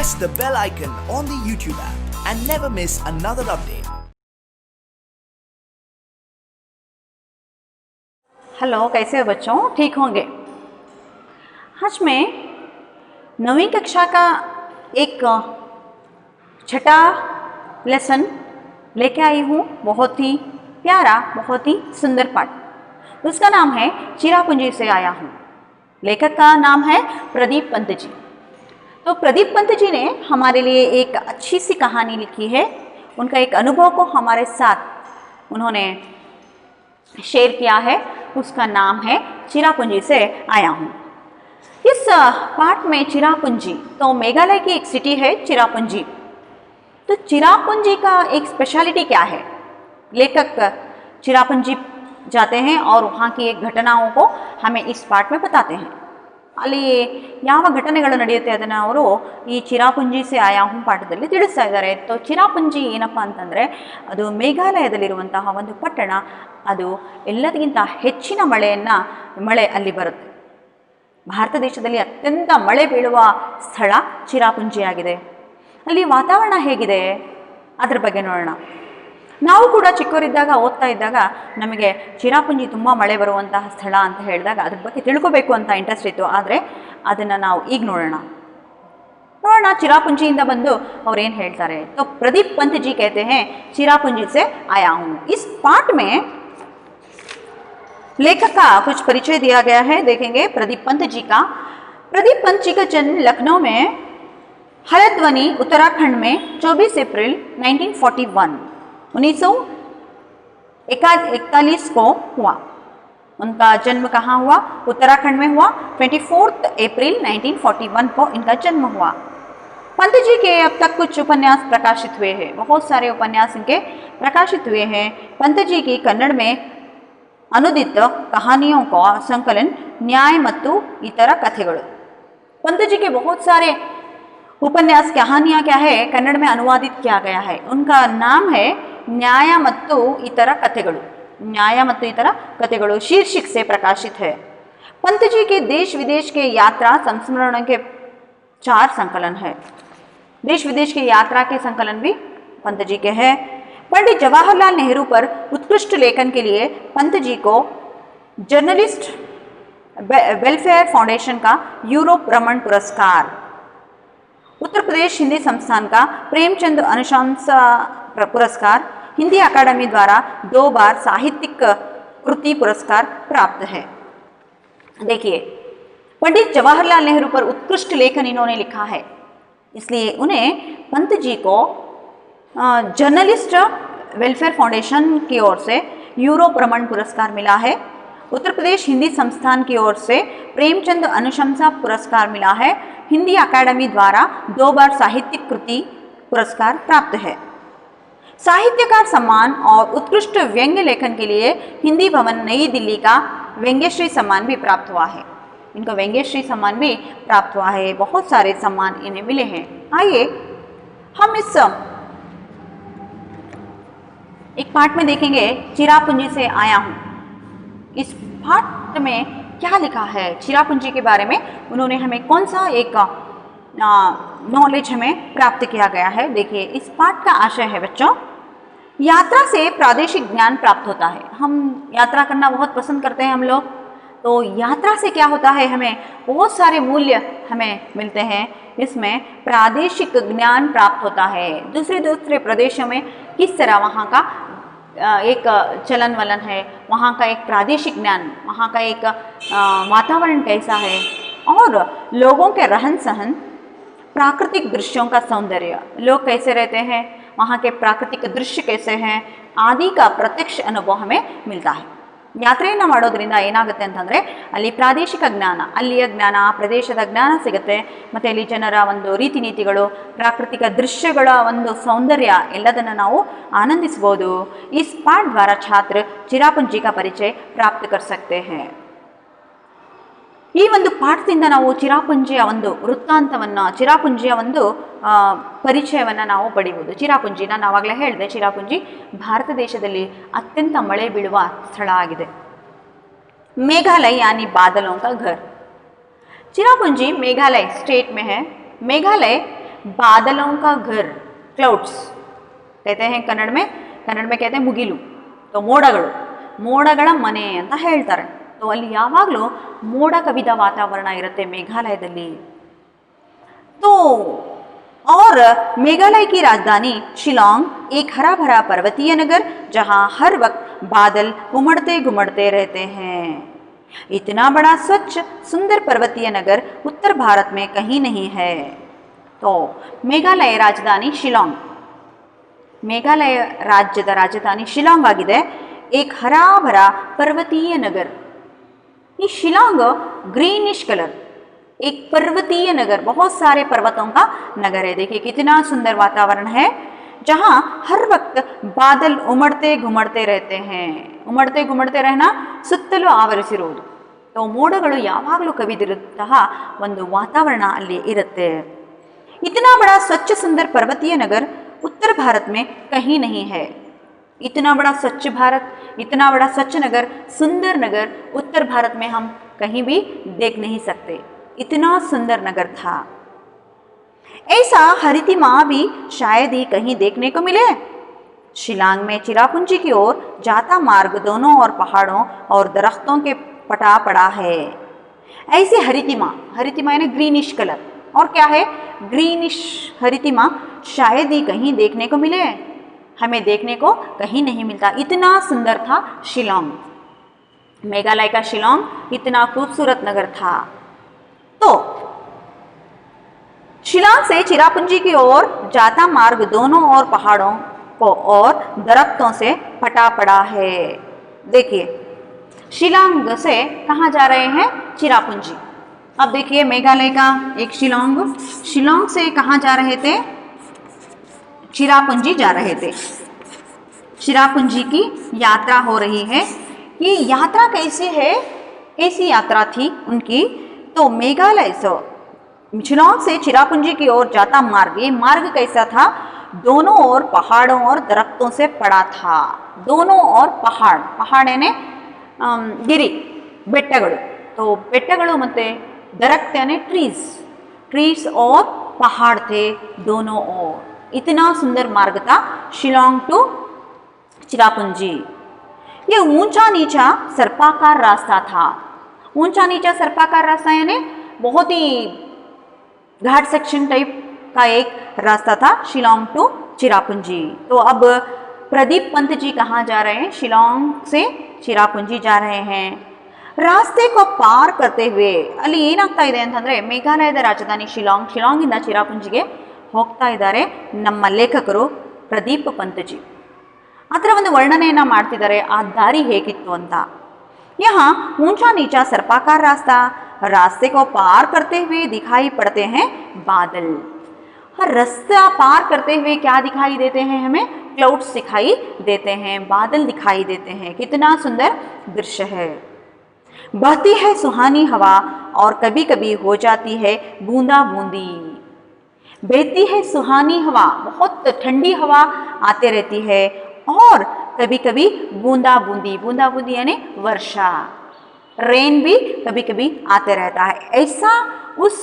press the bell icon on the YouTube app and never miss another update. Hello, कैसे हो बच्चों? ठीक होंगे? आज मैं 9वीं कक्षा का एक छठा लेसन लेके आई हूँ। बहुत ही प्यारा, बहुत ही सुंदर पाठ। उसका नाम है चिरापुंजी से आया हूँ। लेखक का नाम है प्रदीप पंत जी। तो प्रदीप पंत जी ने हमारे लिए एक अच्छी सी कहानी लिखी है। उनका एक अनुभव को हमारे साथ उन्होंने शेयर किया है। उसका नाम है चिरापुंजी से आया हूँ। इस पाठ में चिरापुंजी, तो मेघालय की एक सिटी है चिरापुंजी। तो चिरापुंजी का एक स्पेशलिटी क्या है? लेखक चिरापुंजी जाते हैं और वहाँ की एक घटनाओं को हमें इस पाठ में बताते हैं। ಅಲ್ಲಿ ಯಾವ ಘಟನೆಗಳು ನಡೆಯುತ್ತೆ ಅದನ್ನು ಅವರು ಈ ಚಿರಾಪುಂಜಿ ಸೆ ಆಯಾ ಹೂಂ ಪಾಠದಲ್ಲಿ ತಿಳಿಸ್ತಾ ಇದ್ದಾರೆ. तो ಚಿರಾಪುಂಜಿ ಏನಪ್ಪ ಅಂತಂದರೆ ಅದು ಮೇಘಾಲಯದಲ್ಲಿರುವಂತಹ ಒಂದು ಪಟ್ಟಣ. ಅದು ಎಲ್ಲದಕ್ಕಿಂತ ಹೆಚ್ಚಿನ ಮಳೆ ಅಲ್ಲಿ ಬರುತ್ತೆ. ಭಾರತ ದೇಶದಲ್ಲಿ ಅತ್ಯಂತ ಮಳೆ ಬೀಳುವ ಸ್ಥಳ ಚಿರಾಪುಂಜಿಯಾಗಿದೆ. ಅಲ್ಲಿ ವಾತಾವರಣ ಹೇಗಿದೆ ಅದರ ಬಗ್ಗೆ ನೋಡೋಣ. ನಾವು ಕೂಡ ಚಿಕ್ಕವರಿದ್ದಾಗ ಓದ್ತಾ ಇದ್ದಾಗ ನಮಗೆ ಚಿರಾಪುಂಜಿ ತುಂಬ ಮಳೆ ಬರುವಂತಹ ಸ್ಥಳ ಅಂತ ಹೇಳಿದಾಗ ಅದ್ರ ಬಗ್ಗೆ ತಿಳ್ಕೋಬೇಕು ಅಂತ ಇಂಟ್ರೆಸ್ಟ್ ಇತ್ತು. ಆದರೆ ಅದನ್ನು ನಾವು ಈಗ ನೋಡೋಣ. ಚಿರಾಪುಂಜಿಯಿಂದ ಬಂದು ಅವ್ರೇನು ಹೇಳ್ತಾರೆ. तो प्रदीप पंत जी कहते हैं चिरापुंजी से आया हूँ. इस पाठ में लेखक का कुछ परिचय दिया गया है. देखेंगे प्रदीप पंत जी का. प्रदीप पंत जी का जन्म लखनऊ में हल्द्वानी उत्तराखंड में 24 अप्रैल 1941 को हुआ. उनका जन्म कहाँ हुआ? उत्तराखंड में हुआ. 24 अप्रैल 1941 को इनका जन्म हुआ. पंत जी के अब तक कुछ उपन्यास प्रकाशित हुए हैं. बहुत सारे उपन्यास इनके प्रकाशित हुए हैं. पंत जी की कन्नड़ में अनुदित कहानियों का संकलन न्याय ಮತ್ತು इतर कथेಗಳು. पंत जी के बहुत सारे उपन्यास कहानियाँ क्या है कन्नड़ में अनुवादित किया गया है. उनका नाम है न्याय ಮತ್ತು इतर कथेಗಳು. न्याय ಮತ್ತು इतर कथेಗಳು शीर्षक से प्रकाशित है. पंत जी के देश विदेश के यात्रा संस्मरण के 4 संकलन है. देश विदेश की यात्रा के संकलन भी पंत जी के हैं. पंडित जवाहरलाल नेहरू पर उत्कृष्ट लेखन के लिए पंत जी को जर्नलिस्ट वेलफेयर फाउंडेशन का यूरोप भ्रमण पुरस्कार, उत्तर प्रदेश हिंदी संस्थान का प्रेमचंद अनुशंसा पुरस्कार, हिंदी अकादमी द्वारा 2 बार साहित्यिक कृति पुरस्कार प्राप्त है. देखिए, पंडित जवाहरलाल नेहरू पर उत्कृष्ट लेखन इन्होंने लिखा है, इसलिए उन्हें पंत जी को जर्नलिस्ट वेलफेयर फाउंडेशन की ओर से यूरोप भ्रमण पुरस्कार मिला है. उत्तर प्रदेश हिंदी संस्थान की ओर से प्रेमचंद अनुशंसा पुरस्कार मिला है. हिंदी अकादमी द्वारा 2 बार साहित्यिक कृति पुरस्कार प्राप्त है. साहित्यकार सम्मान और उत्कृष्ट व्यंग्य लेखन के लिए हिंदी भवन नई दिल्ली का व्यंग्यश्री सम्मान भी प्राप्त हुआ है. इनको व्यंग्यश्री सम्मान भी प्राप्त हुआ है. बहुत सारे सम्मान इन्हें मिले हैं. आइए हम इस एक पाठ में देखेंगे चिरापुंजी से आया हूँ. इस पाठ में क्या लिखा है चिरापुंजी के बारे में, उन्होंने हमें कौन सा एक नॉलेज हमें प्राप्त किया गया है. देखिए, इस पाठ का आशय है बच्चों, यात्रा से प्रादेशिक ज्ञान प्राप्त होता है. हम यात्रा करना बहुत पसंद करते हैं हम लोग. तो यात्रा से क्या होता है, हमें बहुत सारे मूल्य हमें मिलते हैं. इसमें प्रादेशिक ज्ञान प्राप्त होता है. दूसरे प्रदेशों में किस तरह वहाँ का एक चलन वलन है, वहाँ का एक प्रादेशिक ज्ञान, वहाँ का एक वातावरण कैसा है और लोगों के रहन सहन, प्राकृतिक दृश्यों का सौंदर्य, लोग कैसे रहते हैं, वहाँ के प्राकृतिक दृश्य कैसे हैं आदि का प्रत्यक्ष अनुभव हमें मिलता है. ಯಾತ್ರೆಯನ್ನು ಮಾಡೋದ್ರಿಂದ ಏನಾಗುತ್ತೆ ಅಂತಂದರೆ ಅಲ್ಲಿ ಪ್ರಾದೇಶಿಕ ಜ್ಞಾನ, ಅಲ್ಲಿಯ ಜ್ಞಾನ, ಪ್ರದೇಶದ ಜ್ಞಾನ ಸಿಗುತ್ತೆ. ಮತ್ತು ಅಲ್ಲಿ ಜನರ ಒಂದು ರೀತಿ ನೀತಿಗಳು, ಪ್ರಾಕೃತಿಕ ದೃಶ್ಯಗಳ ಒಂದು ಸೌಂದರ್ಯ ಎಲ್ಲದನ್ನು ನಾವು ಆನಂದಿಸ್ಬೋದು. इस पाठ द्वारा छात्र चिरापुंजी का परिचय प्राप्त कर सकते हैं. ಈ ಒಂದು ಪಾಠದಿಂದ ನಾವು ಚಿರಾಪುಂಜಿಯ ಒಂದು ವೃತ್ತಾಂತವನ್ನು, ಚಿರಾಪುಂಜಿಯ ಒಂದು ಪರಿಚಯವನ್ನು ನಾವು ಪಡೆಯುವುದು. ಚಿರಾಪುಂಜಿನ ನಾವಾಗಲೇ ಹೇಳಿದೆ, ಚಿರಾಪುಂಜಿ ಭಾರತ ದೇಶದಲ್ಲಿ ಅತ್ಯಂತ ಮಳೆ ಬೀಳುವ ಸ್ಥಳ ಆಗಿದೆ. मेघालय यानी बादलों का घर. चिरापुंजी मेघालय स्टेट में है. मेघालय बादलों का घर, क्लाउड्स कहते हैं कन्नड़ में कहते हैं ಮುಗಿಲು. तो ಮೋಡಗಳ ಮನೆ ಅಂತ ಹೇಳ್ತಾರೆ. तो ಅಲ್ಲಿ ಯಾವಾಗಲೂ ಮೋಡ ಕವಿದ ವಾತಾವರಣ ಇರುತ್ತೆ ಮೇಘಾಲಯದಲ್ಲಿ. तो और मेघालय की राजधानी शिलोंग एक हरा भरा पर्वतीय नगर जहां हर वक्त बादल उमड़ते घुमड़ते रहते हैं. इतना बड़ा स्वच्छ सुंदर पर्वतीय नगर उत्तर भारत में कहीं नहीं है. तो ಮೇಘಾಲಯ ರಾಜಧಾನಿ ಶಿಲಾಂಗ್, ಮೇಘಾಲಯ ರಾಜ್ಯದ ರಾಜಧಾನಿ ಶಿಲಾಂಗ್ ಆಗಿದೆ. एक हरा भरा पर्वतीय नगर. ये शिलांग ग्रीनिश कलर, एक पर्वतीय नगर, बहुत सारे पर्वतों का नगर है. देखिए कितना सुंदर वातावरण है जहाँ हर वक्त बादल उमड़ते घुमड़ते रहते हैं. उमड़ते घुमड़ते रहना ಸುತ್ತಲೂ ಆವರಿಸಿರುವುದು. तो ಮೋಡಗಳು ಯಾವಾಗಲೂ ಕವಿದಿರುವಂತಹ ಒಂದು ವಾತಾವರಣ ಅಲ್ಲಿ ಇರುತ್ತೆ. इतना बड़ा स्वच्छ सुंदर पर्वतीय नगर उत्तर भारत में कहीं नहीं है. इतना बड़ा स्वच्छ भारत, इतना बड़ा स्वच्छ नगर, सुंदर नगर उत्तर भारत में हम कहीं भी देख नहीं सकते. इतना सुंदर नगर था. ऐसा हरितिमा भी शायद ही कहीं देखने को मिले. शिलांग में चिरापुंजी की ओर जाता मार्ग दोनों ओर पहाड़ों और दरख्तों के पटा पड़ा है. ऐसे हरितिमा, हरितिमा यानी ग्रीनिश कलर, और क्या है ग्रीनिश हरितिमा, शायद ही कहीं देखने को मिले. हमें देखने को कहीं नहीं मिलता. इतना सुंदर था शिलोंग, मेघालय का शिलोंग इतना खूबसूरत नगर था. तो शिलोंग से चिरापुंजी की ओर जाता मार्ग दोनों ओर पहाड़ों को और दरख्तों से फटा पड़ा है. देखिए शिलोंग से कहाँ जा रहे हैं? चिरापुंजी. अब देखिए मेघालय का एक शिलोंग, शिलोंग से कहाँ जा रहे थे? चिरापुंजी जा रहे थे. चिरापुंजी की यात्रा हो रही है. ये यात्रा कैसी है, कैसी यात्रा थी उनकी? तो मेघालय से शिलोंग से चिरापुंजी की ओर जाता मार्ग, ये मार्ग कैसा था? दोनों ओर पहाड़ों और दरख्तों से पड़ा था. दोनों ओर पहाड़, पहाड़ यानी ಗಿರಿ ಬೆಟ್ಟಗಳು. तो ಬೆಟ್ಟಗಳು ಮತ್ತೆ दरख्त यानी ट्रीज और पहाड़ थे दोनों ओर. इतना सुंदर मार्ग था शिलोंग टू चिरापुंजी. ये ऊंचा नीचा सर्पाकार रास्ता था. ऊंचा नीचा सर्पाकार रास्ता यानी बहुत ही घाट सेक्शन टाइप का एक रास्ता था शिलोंग टू चिरापुंजी. तो अब प्रदीप पंत जी कहाँ जा रहे हैं? शिलोंग से चिरापुंजी जा रहे हैं. ರಾಸ್ತೆ ಕೋ ಪಾರ್ ಕರ್ತೆ ಹುವೆ, ಅಲ್ಲಿ ಏನಾಗ್ತಾ ಇದೆ ಅಂತಂದರೆ ಮೇಘಾಲಯದ ರಾಜಧಾನಿ ಶಿಲಾಂಗ್, ಶಿಲಾಂಗಿಂದ ಚಿರಾಪುಂಜಿಗೆ ಹೋಗ್ತಾ ಇದ್ದಾರೆ ನಮ್ಮ ಲೇಖಕರು ಪ್ರದೀಪ್ ಪಂತಜಿ. ಅದರ ಒಂದು ವರ್ಣನೆಯನ್ನು ಮಾಡ್ತಿದ್ದಾರೆ ಆ ದಾರಿ ಹೇಗಿತ್ತು ಅಂತ. यहाँ ऊंचा नीचा सर्पाकार रास्ता, रास्ते को पार करते हुए दिखाई पड़ते हैं बादल. रास्ता पार करते हुए क्या दिखाई देते हैं हमें? क्लाउड्स दिखाई देते हैं, बादल दिखाई देते हैं. कितना सुंदर दृश्य है. बहती है सुहानी हवा और कभी कभी हो जाती है बूंदा बूंदी. बहती है सुहानी हवा, बहुत ठंडी हवा आते रहती है, और कभी कभी बूंदा बूंदी, बूंदा बूंदी यानी वर्षा, रेन भी कभी कभी आते रहता है. ऐसा उस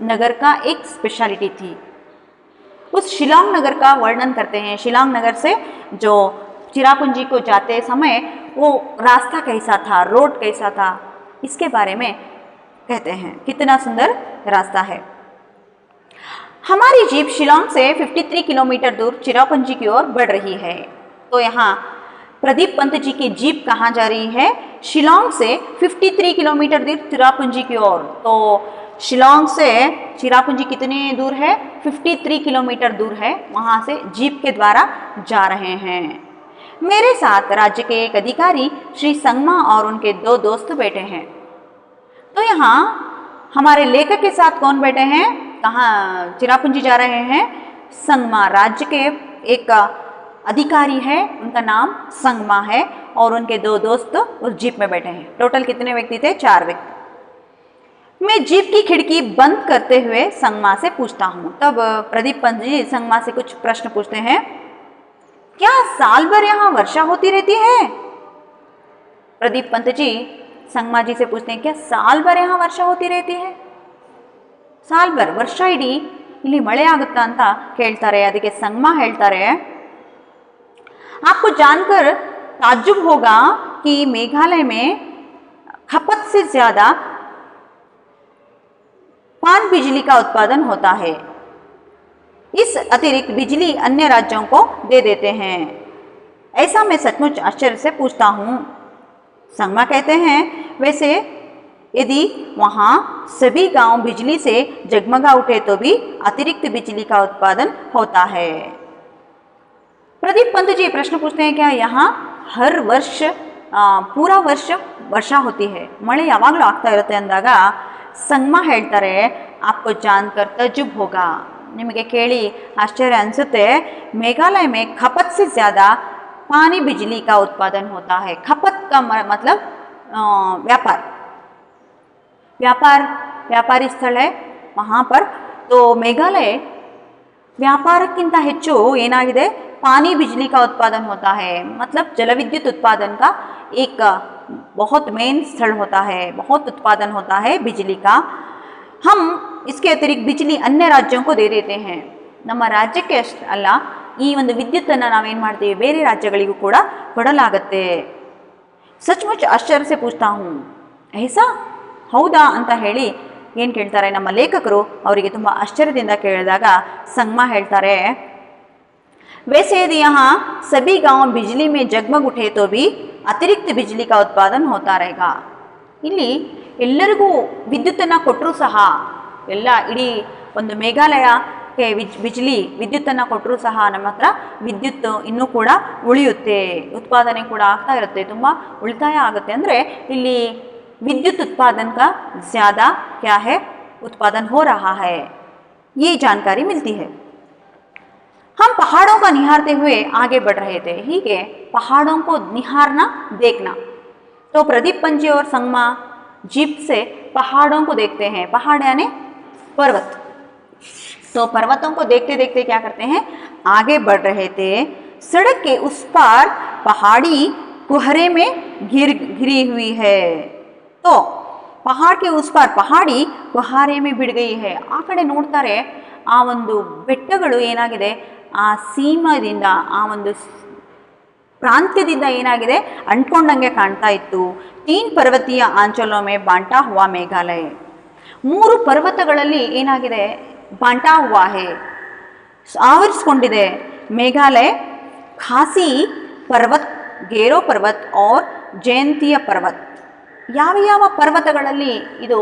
नगर का एक स्पेशलिटी थी. उस शिलांग नगर का वर्णन करते हैं. शिलांग नगर से जो चिरापुंजी को जाते समय वो रास्ता कैसा था, रोड कैसा था, इसके बारे में कहते हैं. कितना सुंदर रास्ता है. हमारी जीप शिलांग से 53 किलोमीटर दूर चिरापुंजी की ओर बढ़ रही है. तो यहाँ प्रदीप पंत जी की जीप कहाँ जा रही है? शिलांग से 53 किलोमीटर दूर चिरापुंजी की ओर. तो शिलांग से चिरापुंजी कितने दूर है? 53 किलोमीटर दूर है. वहाँ से जीप के द्वारा जा रहे हैं. मेरे साथ राज्य के एक अधिकारी श्री संगमा और उनके 2 दोस्त बैठे हैं. तो यहाँ हमारे लेखक के साथ कौन बैठे हैं? कहाँ चिरापुंजी जा रहे हैं? संगमा, राज्य के एक अधिकारी है, उनका नाम संगमा है, और उनके 2 दोस्त उस जीप में बैठे हैं. टोटल कितने व्यक्ति थे? 4 व्यक्ति. मैं जीप की खिड़की बंद करते हुए संगमा से पूछता हूँ. तब प्रदीप पंत जी संगमा से कुछ प्रश्न पूछते हैं. क्या साल भर यहाँ वर्षा होती रहती है? प्रदीप पंत जी संगमा जी से पूछते हैं क्या साल भर यहाँ वर्षा होती रहती है? साल भर वर्षा इडी ಇಲ್ಲಿ ಮಳೆ ಆಗುತ್ತಾ ಅಂತ ಕೇಳ್ತಾರೆ. ಅದಕ್ಕೆ ಸಂಗಮ ಹೇಳ್ತಾರೆ, आपको जानकर ताज्जुब होगा कि मेघालय में खपत से ज्यादा पान बिजली का उत्पादन होता है. इस अतिरिक्त बिजली अन्य राज्यों को दे देते हैं. ऐसा मैं सचमुच आश्चर्य से पूछता हूँ. संगमा कहते हैं, वैसे यदि वहाँ सभी गांव बिजली से जगमगा उठे तो भी अतिरिक्त बिजली का उत्पादन होता है. प्रदीप पंत जी प्रश्न पूछते हैं, क्या यहाँ हर वर्ष पूरा वर्ष वर्षा होती है? ಮಳೆ ಯಾವಾಗಲೂ ಆಗ್ತಾ ಇರುತ್ತೆ ಅಂದಾಗ ಸಂಗಮ ಹೇಳ್ತಾರೆ, आपको जानकर तजुब होगा, ನಿಮಗೆ ಕೇಳಿ ಆಶ್ಚರ್ಯ ಅನಿಸುತ್ತೆ, मेघालय में खपत से ज़्यादा पानी बिजली का उत्पादन होता है. खपत का मतलब व्यापार, व्यापारी स्थल है वहाँ पर. तो मेघालय व्यापारक्किंत ಹೆಚ್ಚು ಏನಾಗಿದೆ, पानी बिजली का उत्पादन होता है. मतलब जल विद्युत उत्पादन का एक बहुत मेन स्थल होता है, बहुत उत्पादन होता है बिजली का. हम इसके अतिरिक्त बिजली अन्य राज्यों को दे देते हैं. ನಮ್ಮ ರಾಜ್ಯಕ್ಕೆ ಅಷ್ಟೇ ಅಲ್ಲ, ಈ ಒಂದು ವಿದ್ಯುತ್ತನ್ನು ನಾವೇನು ಮಾಡ್ತೀವಿ, ಬೇರೆ ರಾಜ್ಯಗಳಿಗೂ ಕೂಡ ಕೊಡಲಾಗತ್ತೆ. ಸಚ್ಮುಚ್ ಆಶ್ಚರ್ಯ ಸೆ ಪೂಚ್ತಾ ಹೂँ, ಐಸಾ ಹೌದಾ ಅಂತ ಹೇಳಿ ಏನು ಕೇಳ್ತಾರೆ ನಮ್ಮ ಲೇಖಕರು. ಅವರಿಗೆ ತುಂಬ ಆಶ್ಚರ್ಯದಿಂದ ಕೇಳಿದಾಗ ಸಂಗಮ ಹೇಳ್ತಾರೆ, वैसे यदि यहाँ सभी गांव बिजली में जगमग उठे तो भी अतिरिक्त बिजली का उत्पादन होता रहेगा. ಇಲ್ಲಿ ಎಲ್ಲರಿಗೂ ವಿದ್ಯುತ್ತನ್ನು ಕೊಟ್ಟರೂ ಸಹ, ಎಲ್ಲ ಇಡೀ ಒಂದು ಮೇಘಾಲಯಕ್ಕೆ ವಿದ್ಯುತ್ತನ್ನು ಕೊಟ್ಟರೂ ಸಹ ನಮ್ಮ ಹತ್ರ ವಿದ್ಯುತ್ ಇನ್ನೂ ಕೂಡ ಉಳಿಯುತ್ತೆ, ಉತ್ಪಾದನೆ ಕೂಡ ಆಗ್ತಾ ಇರುತ್ತೆ, ತುಂಬ ಉಳಿತಾಯ ಆಗುತ್ತೆ. ಅಂದರೆ ಇಲ್ಲಿ विद्युत उत्पादन का ज़्यादा क्या है, उत्पादन हो रहा है, ये जानकारी मिलती है. हम पहाड़ों का निहारते हुए आगे बढ़ रहे थे. हीगे पहाड़ों को निहारना, देखना. तो प्रदीप पंत जी और संगमा जीप से पहाड़ों को देखते हैं. पहाड़ यानी पर्वत. तो पर्वतों को देखते देखते क्या करते हैं, आगे बढ़ रहे थे. सड़क के उस पार पहाड़ी कुहरे में घिरी हुई है. तो पहाड़ के उस पार पहाड़ी कुहारे में बिड़ गई है. ಆ ಕಡೆ ನೋಡ್ತಾರೆ, ಆ ಒಂದು ಬೆಟ್ಟಗಳು ಏನಾಗಿದೆ, ಆ ಸೀಮದಿಂದ, ಆ ಒಂದು ಪ್ರಾಂತ್ಯದಿಂದ ಏನಾಗಿದೆ, ಅಂಟ್ಕೊಂಡಂಗೆ ಕಾಣ್ತಾ ಇತ್ತು. 3 पर्वतीय आंचलों में बांटा हुआ मेघालय. 3 ಪರ್ವತಗಳಲ್ಲಿ ಏನಾಗಿದೆ, ಬಾಂಟಾ ಹುವಾ ಹೇ, ಆವರಿಸಿಕೊಂಡಿದೆ ಮೇಘಾಲಯ. ಖಾಸಿ ಪರ್ವತ್, ಗೇರೋ ಪರ್ವತ್ और ಜಯಂತಿಯ ಪರ್ವತ್. ಯಾವ ಯಾವ ಪರ್ವತಗಳಲ್ಲಿ ಇದು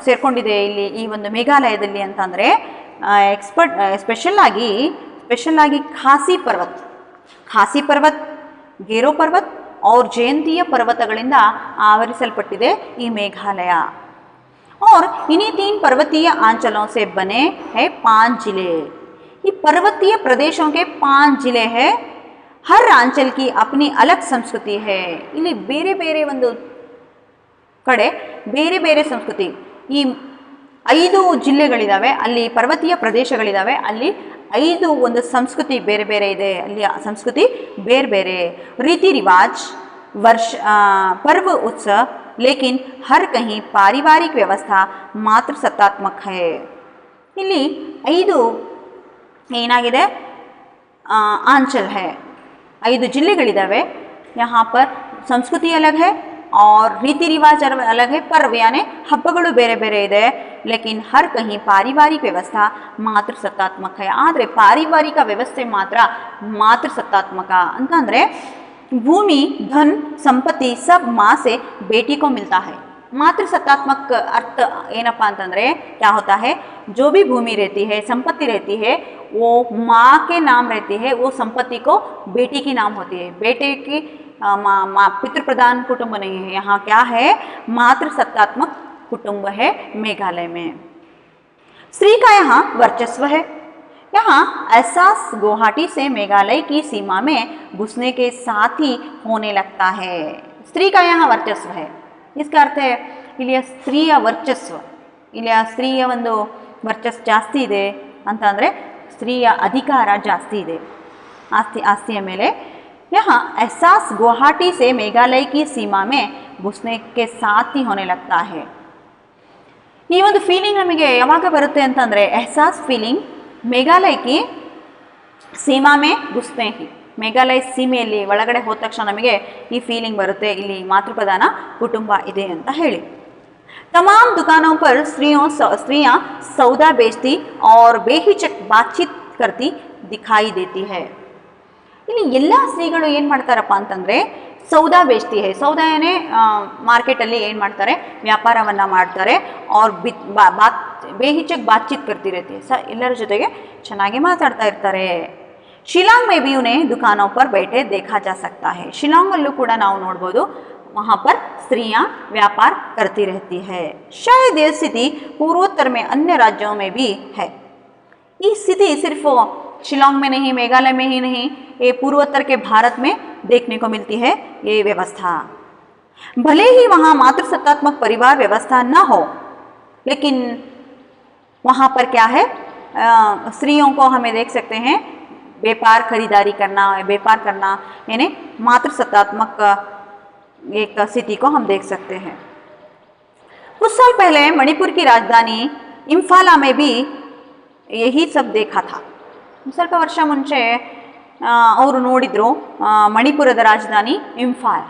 ಸೇರ್ಕೊಂಡಿದೆ ಇಲ್ಲಿ ಈ ಒಂದು ಮೇಘಾಲಯದಲ್ಲಿ ಅಂತಂದರೆ, ಸ್ಪೆಷಲ್ ಆಗಿ ಖಾಸಿ ಪರ್ವತ್, ಗೇರೋ ಪರ್ವತ್ और ಜಯಂತಿಯ ಪರ್ವತಗಳಿಂದ ಆವರಿಸಲ್ಪಟ್ಟಿದೆ ಈ ಮೇಘಾಲಯ. और इन्हीं 3 पर्वतीय आंचलों से बने हैं 5 जिले. ये पर्वतीय प्रदेशों के 5 जिले हैं. हर आंचल की अपनी अलग संस्कृति है. ಇಲ್ಲಿ ಬೇರೆ ಬೇರೆ ಒಂದು ಕಡೆ ಬೇರೆ ಬೇರೆ ಸಂಸ್ಕೃತಿ. ಈ 5 ಜಿಲ್ಲೆಗಳಿದ್ದಾವೆ, ಅಲ್ಲಿ ಪರ್ವತೀಯ ಪ್ರದೇಶಗಳಿದ್ದಾವೆ, ಅಲ್ಲಿ 5 ಒಂದು ಸಂಸ್ಕೃತಿ ಬೇರೆ ಬೇರೆ ಇದೆ. ಅಲ್ಲಿ ಸಂಸ್ಕೃತಿ ಬೇರೆ ಬೇರೆ, ರೀತಿ ರಿವಾಜ್, वर्ष पर्व उत्सव, लेकिन हर कहीं पारिवारिक व्यवस्था मात्र सत्तात्मक है. ಇಲ್ಲಿ 5 ಏನಾಗಿದೆ, आंचल है, 5 ಜಿಲ್ಲೆಗಳಿದ್ದಾವೆ. यहाँ पर संस्कृति अलग है और रीति रिवाज अलग है. पर्व यानी ಹಬ್ಬಗಳು ಬೇರೆ ಬೇರೆ ಇದೆ. ಲೇಕಿನ್ ಹರ್ ಕಹಿ ಪಾರಿವಾರಿಕ ವ್ಯವಸ್ಥಾ ಮಾತೃ ಸತ್ತಾತ್ಮಕ. ಆದರೆ ಪಾರಿವಾರಿಕ ವ್ಯವಸ್ಥೆ ಮಾತೃ ಸತ್ತಾತ್ಮಕ ಅಂತಂದರೆ भूमि, धन, संपत्ति सब माँ से बेटी को मिलता है. मातृ सत्तात्मक अर्थ ಏನಪ್ಪ ಅಂತಂದರೆ क्या होता है, जो भी भूमि रहती है, संपत्ति रहती है, वो माँ के नाम रहती है, वो संपत्ति को बेटी की नाम होती है. बेटे की पितृ प्रधान कुटुंब नहीं है. यहाँ क्या है, मातृ सत्तात्मक कुटुंब है मेघालय में. स्त्री का यहाँ वर्चस्व है. यहाँ एहसास गुवाहाटी से मेघालय की सीमा में घुसने के साथ ही होने लगता है. स्त्री का यहाँ वर्चस्व है. इसका अर्थ है इलिಯ ಸ್ತ್ರೀಯ ವರ್ಚಸ್ವ, ಇಲ್ಲಿಯ ಸ್ತ್ರೀಯ ಒಂದು ವರ್ಚಸ್ಸು ಜಾಸ್ತಿ ಇದೆ ಅಂತ ಅಂದರೆ ಸ್ತ್ರೀಯ ಅಧಿಕಾರ ಜಾಸ್ತಿ ಇದೆ ಆಸ್ತಿಯ ಮೇಲೆ. यहाँ एहसास गुवाहाटी से मेघालय की सीमा में घुसने के साथ ही होने लगता है. ಈ ಒಂದು ಫೀಲಿಂಗ್ ನಮಗೆ ಯಾವಾಗ ಬರುತ್ತೆ ಅಂತಂದರೆ ಎಹ್ಸಾಸ್ ಫೀಲಿಂಗ್ ಮೇಘಾಲಯ ಕಿ ಸೀಮಾ ಮೇ ಘುಸ್ತೆ ಹಿ, ಮೇಘಾಲಯ ಸೀಮೆಯಲ್ಲಿ ಒಳಗಡೆ ಹೋದ ತಕ್ಷಣ ನಮಗೆ ಈ ಫೀಲಿಂಗ್ ಬರುತ್ತೆ, ಇಲ್ಲಿ ಮಾತೃಪ್ರಧಾನ ಕುಟುಂಬ ಇದೆ ಅಂತ ಹೇಳಿ. तमाम दुकानों पर स्त्रियां सौदा बेचती और बेहिचक बातचीत करती दिखाई देती है. ಇಲ್ಲಿ ಎಲ್ಲ ಸ್ತ್ರೀಗಳು ಏನು ಮಾಡ್ತಾರಪ್ಪ ಅಂತಂದರೆ ಸೌದಾ ಬೇಚ್ತಿ ಹೈ, ಸೌದಾನೇ ಮಾರ್ಕೆಟಲ್ಲಿ ಏನು ಮಾಡ್ತಾರೆ, ವ್ಯಾಪಾರವನ್ನು ಮಾಡ್ತಾರೆ. ಅವ್ರ ಬೇಹಿಚಕ್ ಬಾತ್ಚೀತ್ ಕರ್ತಿ रहती है, ಎಲ್ಲರ ಜೊತೆಗೆ ಚೆನ್ನಾಗಿ ಮಾತಾಡ್ತಾ ಇರ್ತಾರೆ. ಶಿಲಾಂಗ್ में भी उन्हें दुकानों पर बैठे देखा जा सकता है. ಶಿಲಾಂಗಲ್ಲೂ ಕೂಡ ನಾವು ನೋಡ್ಬೋದು, वहाँ पर स्त्रियां व्यापार करती रहती है. शायद ये स्थिति पूर्वोत्तर में अन्य राज्यों में भी है. ये स्थिति सिर्फ शिलांग में नहीं, मेघालय में ही नहीं, ये पूर्वोत्तर के भारत में देखने को मिलती है ये व्यवस्था. भले ही वहाँ मातृसत्तात्मक परिवार व्यवस्था न हो, लेकिन वहाँ पर क्या है, स्त्रियों को हमें देख सकते हैं व्यापार खरीदारी करना, व्यापार करना, यानी मातृसत्तात्मक एक स्थिति को हम देख सकते हैं. कुछ साल पहले मणिपुर की राजधानी इम्फाला में भी यही सब देखा था. ಸ್ವಲ್ಪ ವರ್ಷ ಮುಂಚೆ ಅವರು ನೋಡಿದ್ರು ಮಣಿಪುರದ ರಾಜಧಾನಿ ಇಂಫಾಲಾ.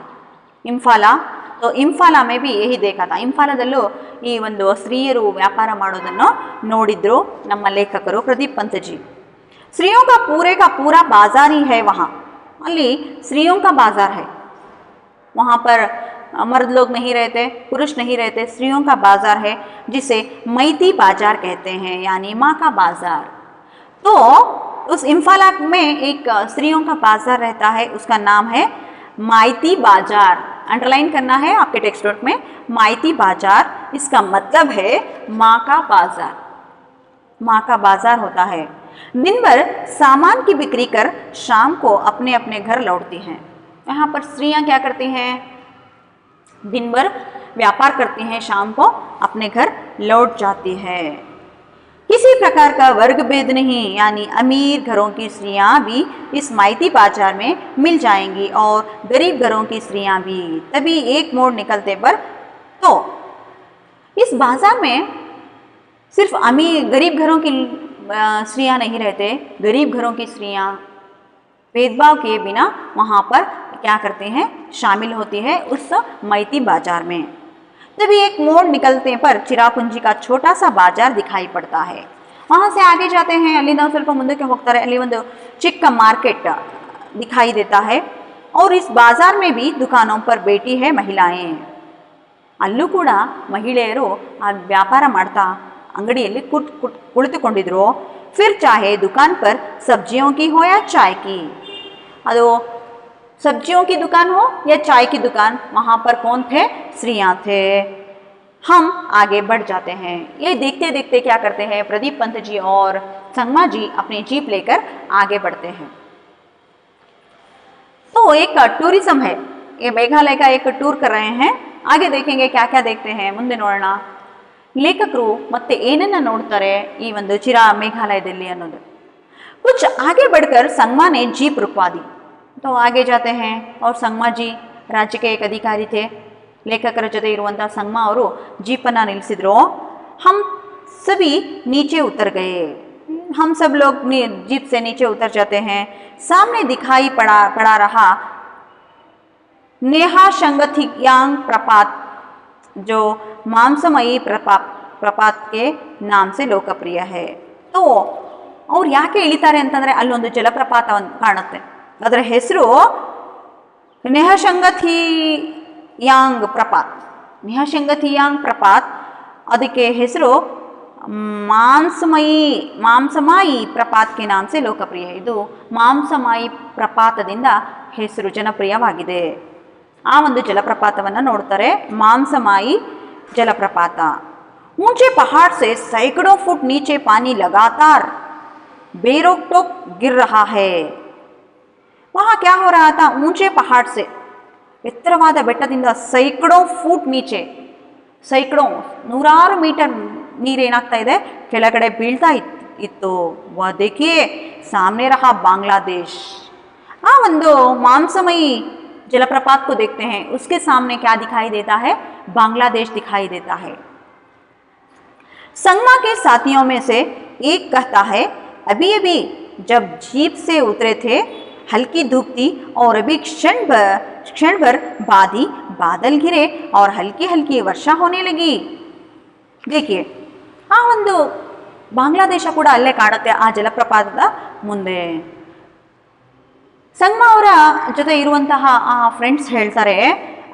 ಇಂಫಾಲಾ ಮೇ ಬಿ ಯಹಿ देखा था. ಇಂಫಾಲಾದಲ್ಲೂ ಈ ಒಂದು ಸ್ತ್ರೀಯರು ವ್ಯಾಪಾರ ಮಾಡೋದನ್ನು ನೋಡಿದ್ರು ನಮ್ಮ ಲೇಖಕರು ಪ್ರದೀಪ್ पंत जी. स्त्रियों का पूरा बाजार ही है वहाँ, ಅಲ್ಲಿ स्त्रियों का बाजार है. वहाँ पर मर्द लोग नहीं रहते, पुरुष नहीं रहते, स्त्रियों का बाजार है जिसे मैती बाजार कहते हैं, यानी माँ का बाजार. तो उस इम्फाला में एक स्त्रियों का बाजार रहता है, उसका नाम है माइती बाजार. अंडरलाइन करना है आपके टेक्स्ट नोट में, माइती बाजार. इसका मतलब है माँ का बाजार. माँ का बाजार होता है. दिन भर सामान की बिक्री कर शाम को अपने अपने घर लौटती हैं. यहाँ पर स्त्रियाँ क्या करती हैं, दिन भर व्यापार करती हैं, शाम को अपने घर लौट जाती है. किसी प्रकार का वर्ग भेद नहीं, यानी अमीर घरों की स्त्रियाँ भी इस माइती बाजार में मिल जाएंगी और गरीब घरों की स्त्रियाँ भी. तभी एक मोड़ निकलते पर तो इस बाजार में सिर्फ गरीब घरों की स्त्रियाँ नहीं रहते, गरीब घरों की स्त्रियाँ भेदभाव किए बिना वहाँ पर क्या करते हैं, शामिल होती है उस मैती बाजार में. तभी एक मोड़ निकलने पर चिरापुंजी का छोटा सा बाजार दिखाई पड़ता है. वहाँ से आगे जाते हैं, अಲ್ಲಿಂದ ಸ್ವಲ್ಪ ಮುಂದಕ್ಕೆ ಹೋಗ್ತಾರೆ, ಅಲ್ಲಿ ಒಂದು ಚಿಕ್ಕ ಮಾರ್ಕೆಟ್ दिखाई देता है. और इस बाजार में भी दुकानों पर बैठी है महिलाएं. ಅಲ್ಲೂ ಕೂಡ ಮಹಿಳೆಯರು ಆ ವ್ಯಾಪಾರ ಮಾಡ್ತಾ ಅಂಗಡಿಯಲ್ಲಿ ಕುಳಿತುಕೊಂಡಿದ್ರು. फिर चाहे दुकान पर सब्जियों की हो या चाय की, ಅದು सब्जियों की दुकान हो या चाय की दुकान, वहाँ पर कौन थे, स्त्रियाँ थे. हम आगे बढ़ जाते हैं. ये देखते देखते क्या करते हैं, प्रदीप पंत जी और संगमा जी अपनी जीप लेकर आगे बढ़ते हैं. तो एक टूरिज्म है, ये मेघालय का एक टूर कर रहे हैं. आगे देखेंगे क्या क्या देखते हैं, ಮುಂದೆ ನೋಡೋಣ ಲೇಖಕರು ಮತ್ತೆ ಏನನ್ನ ನೋಡ್ತಾರೆ ಈ ಒಂದು ಮೇಘಾಲಯದಲ್ಲಿ ಅನ್ನೋದು. कुछ आगे बढ़कर संगमा ने जीप रुकवा दी. तो आगे जाते हैं और संगमा जी राज्य के एक अधिकारी थे. ಲೇಖಕರ ಜೊತೆ ಇರುವಂಥ ಸಂಗಮಾ ಅವರು ಜೀಪನ್ನು ನಿಲ್ಲಿಸಿದ್ರು. हम सभी नीचे उतर गए. हम सब लोग जीप से नीचे उतर जाते हैं. सामने दिखाई पड़ा रहा नेहाशंगथियांग प्रपात, जो मांसमयी प्रपात के नाम से लोकप्रिय है. तो ಅವ್ರು ಯಾಕೆ ಇಳಿತಾರೆ ಅಂತಂದರೆ ಅಲ್ಲೊಂದು ಜಲಪ್ರಪಾತ ಕಾಣುತ್ತೆ, ಅದರ ಹೆಸರು ನೆಹಶಂಗಥಿಯಾಂಗ್ ಪ್ರಪಾತ್. ನೆಹಶಂಗಥಿಯಾಂಗ್ ಪ್ರಪಾತ್, ಅದಕ್ಕೆ ಹೆಸರು ಮಾಂಸಮಾಯಿ ಪ್ರಪಾತ್ ಕೆ ನಾಮ್ ಸೆ ಲೋಕಪ್ರಿಯ. ಇದು ಮಾಂಸಮಾಯಿ ಪ್ರಪಾತದಿಂದ ಹೆಸರು ಜನಪ್ರಿಯವಾಗಿದೆ. ಆ ಒಂದು ಜಲಪ್ರಪಾತವನ್ನು ನೋಡ್ತಾರೆ, ಮಾಂಸಮಾಯಿ ಜಲಪ್ರಪಾತ. ऊंचे पहाड़ से सैकड़ों फुट नीचे पानी लगातार बेरोक टोक गिर रहा है. वहाँ क्या हो रहा था, ऊंचे पहाड़ से ಎತ್ತರವಾದ ಬೆಟ್ಟದಿಂದ ಸೈಕಡೋ ಫೂಟ್ ನೀಚೆ, ಸೈಕಡೋ ನೂರಾರು ಮೀಟರ್ ನೀರೇನಾಗ್ತಾ ಇದೆ, ಕೆಳಗಡೆ ಬೀಳ್ತಾ ಇತ್ತು. देखिए सामने रहा बांग्लादेश. आ ಒಂದು मांसमयी जलप्रपात को देखते हैं, उसके सामने क्या दिखाई देता है, बांग्लादेश दिखाई देता है. संगमा के साथियों में से एक कहता है, अभी अभी जब जीप से उतरे थे हल्की धूप थी और अभी क्षण भर बाद ही बादल घिरे और हल्की हल्की वर्षा होने लगी. देखिए ಆ ಒಂದು ಬಾಂಗ್ಲಾದೇಶ ಕೂಡ ಅಲ್ಲೇ ಕಾಣುತ್ತೆ ಆ ಜಲಪ್ರಪಾತದ ಮುಂದೆ. ಸಂಗಮ ಅವರ ಜೊತೆ ಇರುವಂತಹ ಆ ಫ್ರೆಂಡ್ಸ್ ಹೇಳ್ತಾರೆ,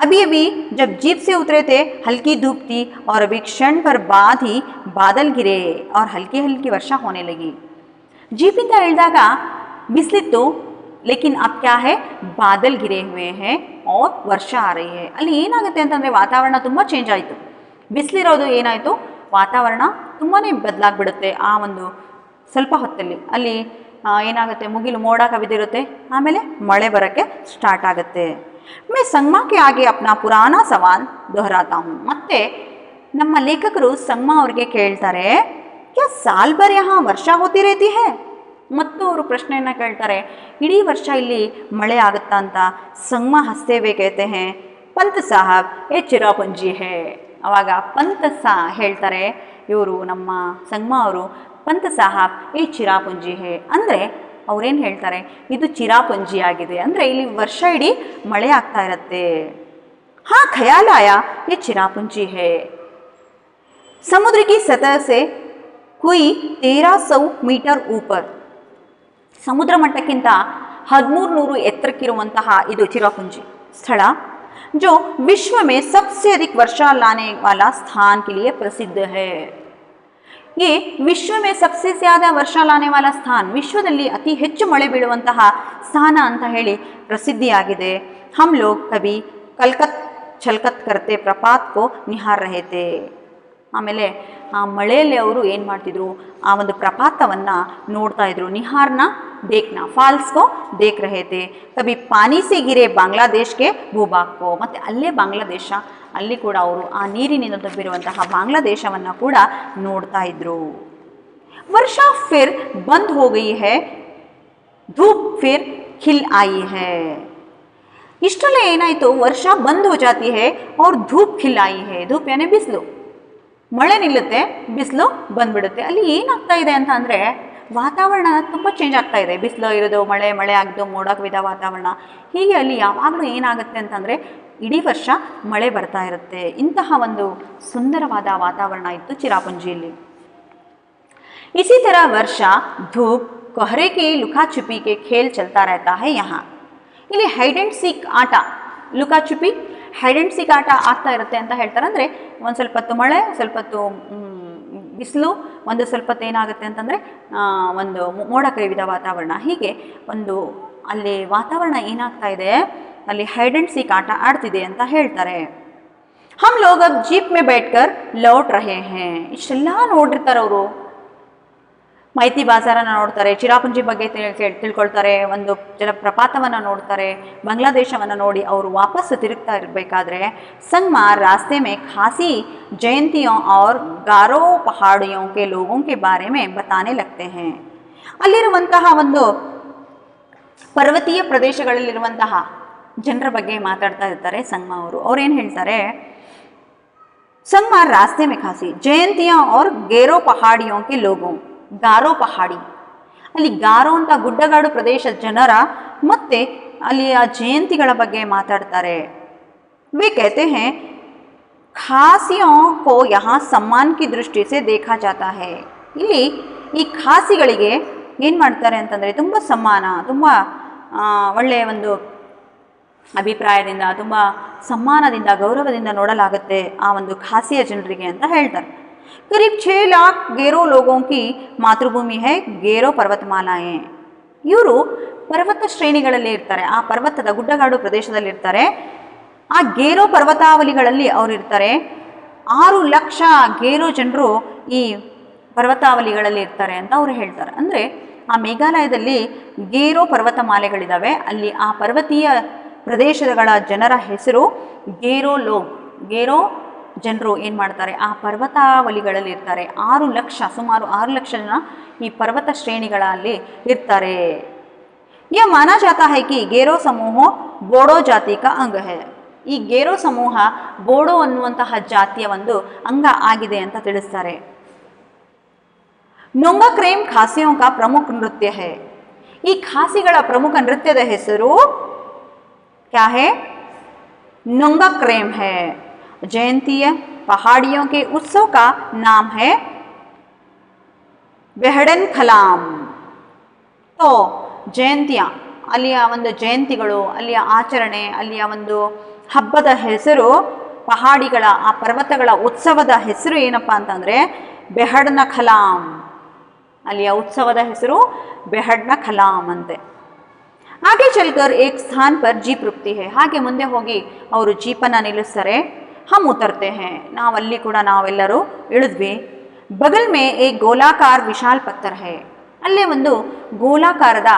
अभी अभी जब जीप से उतरे थे हल्की धूप थी और अभी क्षण भर बाद ही बादल गिरे और हल्की हल्की वर्षा होने लगी. जीपिंದ ಇಳಿದಾಗ ಬಿಸಿಲಿತ್ತು, ಲೇಕಿನ್ अब क्या है बादल गिरे हुए हैं और वर्षा आ रही है. ಅಲ್ಲಿ ಏನಾಗುತ್ತೆ ಅಂತಂದರೆ ವಾತಾವರಣ ತುಂಬ ಚೇಂಜ್ ಆಯಿತು. ಬಿಸಿಲಿರೋದು ಏನಾಯಿತು, ವಾತಾವರಣ ತುಂಬಾ ಬದಲಾಗ್ಬಿಡುತ್ತೆ ಆ ಒಂದು ಸ್ವಲ್ಪ ಹೊತ್ತಲ್ಲಿ. ಅಲ್ಲಿ ಏನಾಗುತ್ತೆ, ಮುಗಿಲು ಮೋಡ ಕವಿದಿರುತ್ತೆ, ಆಮೇಲೆ ಮಳೆ ಬರೋಕ್ಕೆ ಸ್ಟಾರ್ಟ್ ಆಗುತ್ತೆ. मैं संगमा के आगे अपना पुराना सवाल दोहराता हूँ. ಮತ್ತೆ ನಮ್ಮ ಲೇಖಕರು ಸಂಗಮ ಅವರಿಗೆ ಕೇಳ್ತಾರೆ, क्या साल भर यहाँ वर्षा होती रहती है? ಮತ್ತು ಅವರು ಪ್ರಶ್ನೆಯನ್ನು ಕೇಳ್ತಾರೆ, ಇಡೀ ವರ್ಷ ಇಲ್ಲಿ ಮಳೆ ಆಗುತ್ತಾ ಅಂತ. ಸಂಗಮ ಹಸ್ತೆ हुए कहते हैं, पंत साहब ये चिरापुंजी है. ಅವಾಗ ಪಂತ ಹೇಳ್ತಾರೆ, ಇವರು ನಮ್ಮ ಸಂಗಮ ಅವರು, पंत साहब ये चिरापुंजी है ಅಂದರೆ ಅವ್ರೇನು ಹೇಳ್ತಾರೆ, ಇದು ಚಿರಾಪುಂಜಿ ಆಗಿದೆ, ಅಂದರೆ ಇಲ್ಲಿ ವರ್ಷ ಇಡೀ ಮಳೆ ಆಗ್ತಾ ಇರುತ್ತೆ. ಹಾ ಖಯಾಲ್ ಆಯಾ ये चिरापुंजी है. समुद्र की सतह से कोई 1300 मीटर ऊपर, ಸಮುದ್ರ ಮಟ್ಟಕ್ಕಿಂತ 1300 ಎತ್ತರಕ್ಕಿರುವಂತಹ ಇದು ಚಿರಾಪುಂಜಿ ಸ್ಥಳ, जो विश्व में सबसे अधिक वर्षा लाने वाला स्थान के लिए प्रसिद्ध है. ये विश्व में सबसे ज़्यादा वर्षा लाने वाला स्थान, ವಿಶ್ವದಲ್ಲಿ ಅತಿ ಹೆಚ್ಚು ಮಳೆ ಬೀಳುವಂತಹ ಸ್ಥಾನ ಅಂತ ಹೇಳಿ ಪ್ರಸಿದ್ಧಿಯಾಗಿದೆ. हम लोग कभी कलकत छलकत करते प्रपात को निहार रहे थे. ಆಮೇಲೆ ಆ ಮಳೆಯಲ್ಲಿ ಅವರು ಏನು ಮಾಡ್ತಿದ್ರು, ಆ ಒಂದು ಪ್ರಪಾತವನ್ನು ನೋಡ್ತಾ ಇದ್ರು. ನಿಹಾರ್ನ देखना, ಫಾಲ್ಸ್ ಕೋ ದೇಖ್ ರಹೆ थे. ಕಭಿ ಪಾನಿ ಸೆ ಗಿರೆ ಬಾಂಗ್ಲಾದೇಶ್ಗೆ ಭೂಭಾಗ್ ಕೋ, ಮತ್ತು ಅಲ್ಲೇ ಬಾಂಗ್ಲಾದೇಶ, ಅಲ್ಲಿ ಕೂಡ ಅವರು ಆ ನೀರಿನಿಂದ ತುಂಬಿರುವಂತಹ ಬಾಂಗ್ಲಾದೇಶವನ್ನು ಕೂಡ ನೋಡ್ತಾ ಇದ್ರು. ವರ್ಷಾ ಫಿರ್ ಬಂದ್ ಹೋ ಗಯಿ ಹೈ, ಧೂಪ್ ಫಿರ್ ಖಿಲ್ ಆಯಿ ಹೈ. ಇಷ್ಟರಲ್ಲೇ ಏನಾಯಿತು, ವರ್ಷ ಬಂದ್ ಹೋ ಜಾತಿ ಹೈ और ಧೂಪ್ ಖಿಲ್ ಆಯಿ ಹೈ. ಧೂಪ್ ಯಾನೆ ಬಿಸಿಲು, ಮಳೆ ನಿಲ್ಲುತ್ತೆ, ಬಿಸಿಲು ಬಂದ್ಬಿಡುತ್ತೆ. ಅಲ್ಲಿ ಏನಾಗ್ತಾ ಇದೆ ಅಂತ ಅಂದರೆ, ವಾತಾವರಣ ತುಂಬ ಚೇಂಜ್ ಆಗ್ತಾ ಇದೆ. ಬಿಸಿಲು ಇರೋದು, ಮಳೆ ಆಗಿದ್ದು, ಮೋಡ ಕವಿದ ವಾತಾವರಣ, ಹೀಗೆ ಅಲ್ಲಿ ಯಾವಾಗಲೂ ಏನಾಗುತ್ತೆ ಅಂತಂದರೆ ಇಡೀ ವರ್ಷ ಮಳೆ ಬರ್ತಾ ಇರುತ್ತೆ. ಇಂತಹ ಒಂದು ಸುಂದರವಾದ ವಾತಾವರಣ ಇತ್ತು ಚಿರಾಪುಂಜಿಯಲ್ಲಿ. इसी तरह वर्षा, धूप, कोहरे के लुका छुपी के खेल चलता रहता है यहाँ. ಇಲ್ಲಿ ಹೈಡ್ ಆ್ಯಂಡ್ ಸೀಕ್ ಆಟ, ಲುಕಾ ಚುಪಿ, ಹೈಡ್ ಆ್ಯಂಡ್ ಸೀಕ್ ಆಟ ಆಗ್ತಾ ಇರುತ್ತೆ ಅಂತ ಹೇಳ್ತಾರೆ. ಅಂದರೆ ಒಂದು ಸ್ವಲ್ಪ ಹೊತ್ತು ಮಳೆ, ಸ್ವಲ್ಪ ಹೊತ್ತು ಬಿಸಿಲು, ಒಂದು ಸ್ವಲ್ಪ ಹೊತ್ತು ಏನಾಗುತ್ತೆ ಅಂತಂದರೆ ಒಂದು ಮೋಡ ಕವಿದ ವಾತಾವರಣ, ಹೀಗೆ ಒಂದು ಅಲ್ಲಿ ವಾತಾವರಣ ಏನಾಗ್ತಾ ಇದೆ, ಅಲ್ಲಿ ಹೈಡ್ ಆ್ಯಂಡ್ ಸೀಕ್ ಆಟ ಆಡ್ತಿದೆ ಅಂತ ಹೇಳ್ತಾರೆ. ಹಮ್ ಲೋಗ್ ಅಬ್ ಜೀಪ್ ಮೇ बैठकर लौट रहे हैं. ಇಷ್ಟೆಲ್ಲ ನೋಡಿರ್ತಾರೆ ಅವರು. ಮಾಹಿತಿ ಬಾಜಾರನ್ನು ನೋಡ್ತಾರೆ, ಚಿರಾಪುಂಜಿ ಬಗ್ಗೆ ತಿಳ್ಕೊಳ್ತಾರೆ, ಒಂದು ಜಲಪ್ರಪಾತವನ್ನು ನೋಡ್ತಾರೆ, ಬಾಂಗ್ಲಾದೇಶವನ್ನು ನೋಡಿ ಅವರು ವಾಪಸ್ಸು ತಿರುಗ್ತಾ ಇರಬೇಕಾದ್ರೆ ಸಂಗಮ रास्ते में खासी जयंतियों और गारो पहाड़ियों के लोगों के बारे में बताने लगते हैं. ಅಲ್ಲಿರುವಂತಹ ಒಂದು ಪರ್ವತೀಯ ಪ್ರದೇಶಗಳಲ್ಲಿರುವಂತಹ ಜನರ ಬಗ್ಗೆ ಮಾತಾಡ್ತಾ ಇರ್ತಾರೆ ಸಂಗಮ ಅವರು. ಅವ್ರೇನು ಹೇಳ್ತಾರೆ, ಸಂಗಮ रास्ते में खासी जयंतियों और गेरो पहाड़ियों के लोगों, ಗಾರೋ ಪಹಾಡಿ, ಅಲ್ಲಿ ಗಾರೋ ಅಂತ ಗುಡ್ಡಗಾಡು ಪ್ರದೇಶದ ಜನರ ಮತ್ತು ಅಲ್ಲಿ ಆ ಜಯಂತಿಗಳ ಬಗ್ಗೆ ಮಾತಾಡ್ತಾರೆ. वे कहते हैं खासियों को यहाँ सम्मान की दृष्टि से देखा जाता है. ಇಲ್ಲಿ ಈ ಖಾಸಿಗಳಿಗೆ ಏನು ಮಾಡ್ತಾರೆ ಅಂತಂದರೆ ತುಂಬ ಸಮ್ಮಾನ, ತುಂಬ ಒಳ್ಳೆಯ ಒಂದು ಅಭಿಪ್ರಾಯದಿಂದ, ತುಂಬ ಸಮ್ಮಾನದಿಂದ, ಗೌರವದಿಂದ ನೋಡಲಾಗುತ್ತೆ ಆ ಒಂದು ಖಾಸಿಯ ಜನರಿಗೆ ಅಂತ ಹೇಳ್ತಾರೆ. करीब 6 लाख गेरो लोगों की मातृभूमि है गेरो पर्वतमालाएं. ಇವರು ಪರ್ವತ ಶ್ರೇಣಿಗಳಲ್ಲಿ ಇರ್ತಾರೆ, ಆ ಪರ್ವತದ ಗುಡ್ಡಗಾಡು ಪ್ರದೇಶದಲ್ಲಿ ಇರ್ತಾರೆ. ಆ ಗೇರೋ ಪರ್ವತಾವಲಿಗಳಲ್ಲಿ ಅವರು ಇರ್ತಾರೆ. 6 ಲಕ್ಷ ಗೇರೋ ಜನರು ಈ ಪರ್ವತಾವಲಿಗಳಲ್ಲಿ ಇರ್ತಾರೆ ಅಂತ ಅವರು ಹೇಳ್ತಾರೆ. ಅಂದರೆ ಆ ಮೇಘಾಲಯದಲ್ಲಿ ಗೇರೋ ಪರ್ವತಮಾಲೆಗಳಿದ್ದಾವೆ, ಅಲ್ಲಿ ಆ ಪರ್ವತೀಯ ಪ್ರದೇಶಗಳ ಜನರ ಹೆಸರು ಗೇರೋ ಲೋಗ್. ಗೇರೋ ಜನರು ಏನು ಮಾಡ್ತಾರೆ, ಆ ಪರ್ವತಾವಲಿಗಳಲ್ಲಿ ಇರ್ತಾರೆ. 6 ಲಕ್ಷ, ಸುಮಾರು 6 ಲಕ್ಷ ಜನ ಈ ಪರ್ವತ ಶ್ರೇಣಿಗಳಲ್ಲಿ ಇರ್ತಾರೆ. यह माना जाता है कि गेरो समूह ಬೋಡೋ ಜಾತಿ का अंग है. ಈ ಗೇರೋ ಸಮೂಹ ಬೋಡೋ ಅನ್ನುವಂತಹ ಜಾತಿಯ ಒಂದು ಅಂಗ ಆಗಿದೆ ಅಂತ ತಿಳಿಸ್ತಾರೆ. ನುಂಗ ಕ್ರೇಮ್ ಖಾಸಿयों का प्रमुख नृत्य है। ಈ ಖಾಸಿಗಳ ಪ್ರಮುಖ ನೃತ್ಯದ ಹೆಸರು क्या है? नुंगा क्रेम है। जयंतीय पहाड़ियों के उत्सव का नाम है बेहड़न खलाम। तो ಜಯಂತಿಯ ಅಲ್ಲಿಯ ಒಂದು ಜಯಂತಿಗಳು, ಅಲ್ಲಿಯ ಆಚರಣೆ, ಅಲ್ಲಿಯ ಒಂದು ಹಬ್ಬದ ಹೆಸರು, ಪಹಾಡಿಗಳ ಆ ಪರ್ವತಗಳ ಉತ್ಸವದ ಹೆಸರು ಏನಪ್ಪ ಅಂತಂದರೆ ಬೆಹಡ್ನ ಖಲಾಂ. ಅಲ್ಲಿಯ ಉತ್ಸವದ ಹೆಸರು ಬೆಹಡ್ನ ಖಲಾಂ ಅಂತೆ. ಹಾಗೆ ಚಲ್ಕರ್ ಏಕ್ ಸ್ಥಾನ್ ಪರ್ ಜೀಪ್ ರುಕ್ತಿ ಹೇ. ಹಾಗೆ ಮುಂದೆ ಹೋಗಿ ಅವರು ಜೀಪನ್ನು ನಿಲ್ಲಿಸ್ತಾರೆ. ಹಮ್ ಉತರ್ತೆ ಹೇ. ನಾವಲ್ಲಿ ಕೂಡ ನಾವೆಲ್ಲರೂ ಇಳಿದ್ವಿ. ಬಗಲ್ ಮೇ ಏಕ್ ಗೋಲಾಕಾರ ವಿಶಾಲ್ ಪತ್ತರ್ ಹೇ. ಅಲ್ಲೇ ಒಂದು ಗೋಲಾಕಾರದ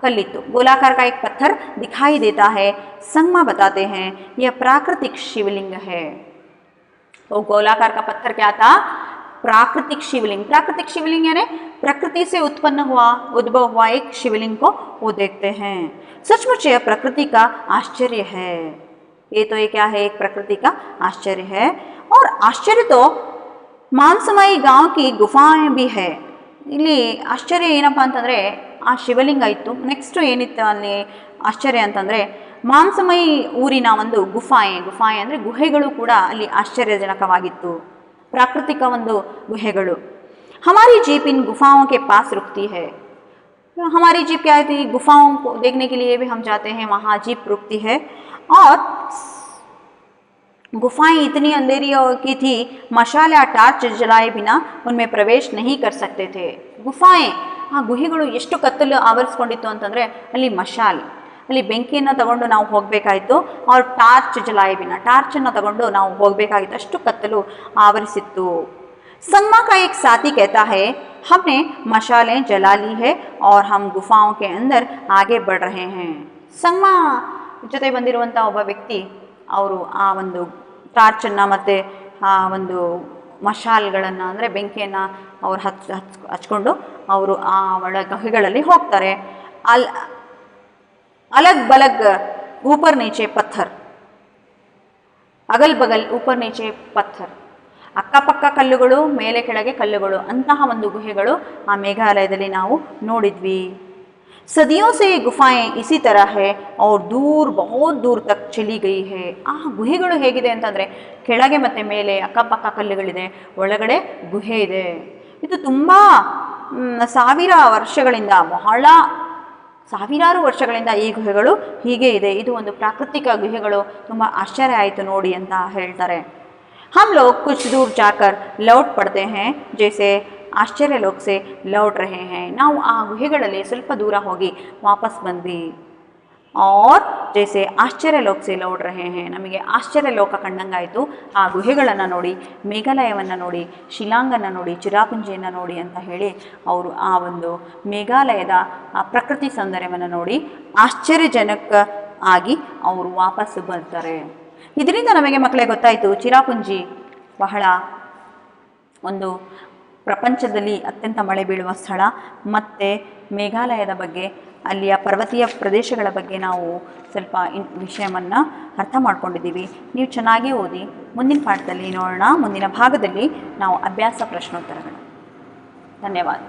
कलितु। गोलाकार का एक पत्थर दिखाई देता है। संगमा बताते हैं यह प्राकृतिक शिवलिंग है। तो गोलाकार का पत्थर क्या था? प्राकृतिक शिवलिंग। प्राकृतिक शिवलिंग यानी प्रकृति से उत्पन्न हुआ, उद्भव हुआ एक शिवलिंग को वो देखते हैं। सचमुच यह प्रकृति का आश्चर्य है। ये तो ये क्या है? एक प्रकृति का आश्चर्य है। और आश्चर्य तो मानसमई गांव की गुफाएं भी है। ಇಲ್ಲಿ ಆಶ್ಚರ್ಯ ಏನಪ್ಪ ಅಂತಂದರೆ ಆ ಶಿವಲಿಂಗ ಇತ್ತು. ನೆಕ್ಸ್ಟು ಏನಿತ್ತು ಅಲ್ಲಿ ಆಶ್ಚರ್ಯ ಅಂತಂದರೆ ಮಾಂಸಮಯಿ ಊರಿನ ಒಂದು ಗುಫಾಯೆ ಅಂದರೆ ಗುಹೆಗಳು ಕೂಡ ಅಲ್ಲಿ ಆಶ್ಚರ್ಯಜನಕವಾಗಿತ್ತು. ಪ್ರಾಕೃತಿಕ ಒಂದು ಗುಹೆಗಳು. ಹಮಾರಿ जीप इन गुफाओं के पास रुकती है। हमारी जीप क्या है? गुफाओं को देखने के लिए भी हम जाते हैं, वहाँ जीप रुकती है। और गुफाएं इतनी अंधेरी की थी, मशाल या टार्च जलाए बिना उनमें प्रवेश नहीं कर सकते थे। ಗುಫಾಯೆ ಆ ಗುಹೆಗಳು ಎಷ್ಟು ಕತ್ತಲು ಆವರಿಸ್ಕೊಂಡಿತ್ತು ಅಂತಂದರೆ ಅಲ್ಲಿ ಮಶಾಲ್, ಅಲ್ಲಿ ಬೆಂಕಿಯನ್ನು ತಗೊಂಡು ನಾವು ಹೋಗಬೇಕಾಯಿತು. ಅವ್ರು ಟಾರ್ಚ್ ಜಲಾಯ ಬಿನ, ಟಾರ್ಚನ್ನು ತಗೊಂಡು ನಾವು ಹೋಗಬೇಕಾಗಿತ್ತು, ಅಷ್ಟು ಕತ್ತಲು ಆವರಿಸಿತ್ತು. संगमा का एक साथी कहता है हमने मशालें जला ली है और हम गुफाओं के अंदर आगे बढ़ रहे हैं। ಸಂಗಮಾ ಜೊತೆ ಬಂದಿರುವಂಥ ಒಬ್ಬ ವ್ಯಕ್ತಿ ಅವರು ಆ ಒಂದು ಟಾರ್ಚನ್ನು ಮತ್ತು ಆ ಒಂದು ಮಶಾಲ್ಗಳನ್ನು ಅಂದರೆ ಬೆಂಕಿಯನ್ನು ಅವರು ಹಚ್ಕೊಂಡು ಅವರು ಆ ಒಳ ಗುಹೆಗಳಲ್ಲಿ ಹೋಗ್ತಾರೆ. ಅಲಗ್ ಬಲಗ್ ऊपर नीचे पत्थर, ಅಗಲ್ ಬಗಲ್ ऊपर नीचे पत्थर, ಅಕ್ಕಪಕ್ಕ ಕಲ್ಲುಗಳು, ಮೇಲೆ ಕೆಳಗೆ ಕಲ್ಲುಗಳು, ಅಂತಹ ಒಂದು ಗುಹೆಗಳು ಆ ಮೇಘಾಲಯದಲ್ಲಿ ನಾವು ನೋಡಿದ್ವಿ. सदियों से ये गुफाएं इसी तरह है और दूर बहुत दूर तक चली गई है। ಆ ಗುಹೆಗಳು ಹೇಗಿದೆ ಅಂತಂದರೆ ಕೆಳಗೆ ಮತ್ತು ಮೇಲೆ ಅಕ್ಕಪಕ್ಕ ಕಲ್ಲುಗಳಿದೆ, ಒಳಗಡೆ ಗುಹೆ ಇದೆ. ಇದು ತುಂಬ ಸಾವಿರಾರು ವರ್ಷಗಳಿಂದ ಈ ಗುಹೆಗಳು ಹೀಗೆ ಇದೆ. ಇದು ಒಂದು ಪ್ರಾಕೃತಿಕ ಗುಹೆಗಳು, ತುಂಬ ಆಶ್ಚರ್ಯ ಆಯಿತು ನೋಡಿ ಅಂತ ಹೇಳ್ತಾರೆ. हम लोग कुछ दूर जाकर लौट पड़ते हैं जैसे ಆಶ್ಚರ್ಯ ಲೋಕ ಸೆ ಲೌಟ್ ರಹೆ ಹೈ. ನಾವು ಆ ಗುಹೆಗಳಲ್ಲಿ ಸ್ವಲ್ಪ ದೂರ ಹೋಗಿ ವಾಪಸ್ ಬಂದ್ವಿ. और जैसे ಆಶ್ಚರ್ಯ ಲೋಕ ಸೆ ಲೌಟ್ ರಹೆ ಹೈ, ನಮಗೆ ಆಶ್ಚರ್ಯ ಲೋಕ ಕಂಡಂಗಾಯಿತು. ಆ ಗುಹೆಗಳನ್ನು ನೋಡಿ, ಮೇಘಾಲಯವನ್ನು ನೋಡಿ, ಶಿಲಾಂಗನ್ನು ನೋಡಿ, ಚಿರಾಪುಂಜಿಯನ್ನು ನೋಡಿ ಅಂತ ಹೇಳಿ ಅವರು ಆ ಒಂದು ಮೇಘಾಲಯದ ಆ ಪ್ರಕೃತಿ ಸೌಂದರ್ಯವನ್ನು ನೋಡಿ ಆಶ್ಚರ್ಯಜನಕ ಆಗಿ ಅವರು ವಾಪಸ್ಸು ಬರ್ತಾರೆ. ಇದರಿಂದ ನಮಗೆ ಮಕ್ಕಳೇ ಗೊತ್ತಾಯಿತು ಚಿರಾಪುಂಜಿ ಬಹಳ ಒಂದು ಪ್ರಪಂಚದಲ್ಲಿ ಅತ್ಯಂತ ಮಳೆ ಬೀಳುವ ಸ್ಥಳ. ಮತ್ತು ಮೇಘಾಲಯದ ಬಗ್ಗೆ, ಅಲ್ಲಿಯ ಪರ್ವತೀಯ ಪ್ರದೇಶಗಳ ಬಗ್ಗೆ ನಾವು ಸ್ವಲ್ಪ ವಿಷಯವನ್ನು ಅರ್ಥ ಮಾಡ್ಕೊಂಡಿದ್ದೀವಿ. ನೀವು ಚೆನ್ನಾಗಿ ಓದಿ. ಮುಂದಿನ ಪಾಠದಲ್ಲಿ ನೋಡೋಣ. ಮುಂದಿನ ಭಾಗದಲ್ಲಿ ನಾವು ಅಭ್ಯಾಸ ಪ್ರಶ್ನೋತ್ತರಗಳು. ಧನ್ಯವಾದ.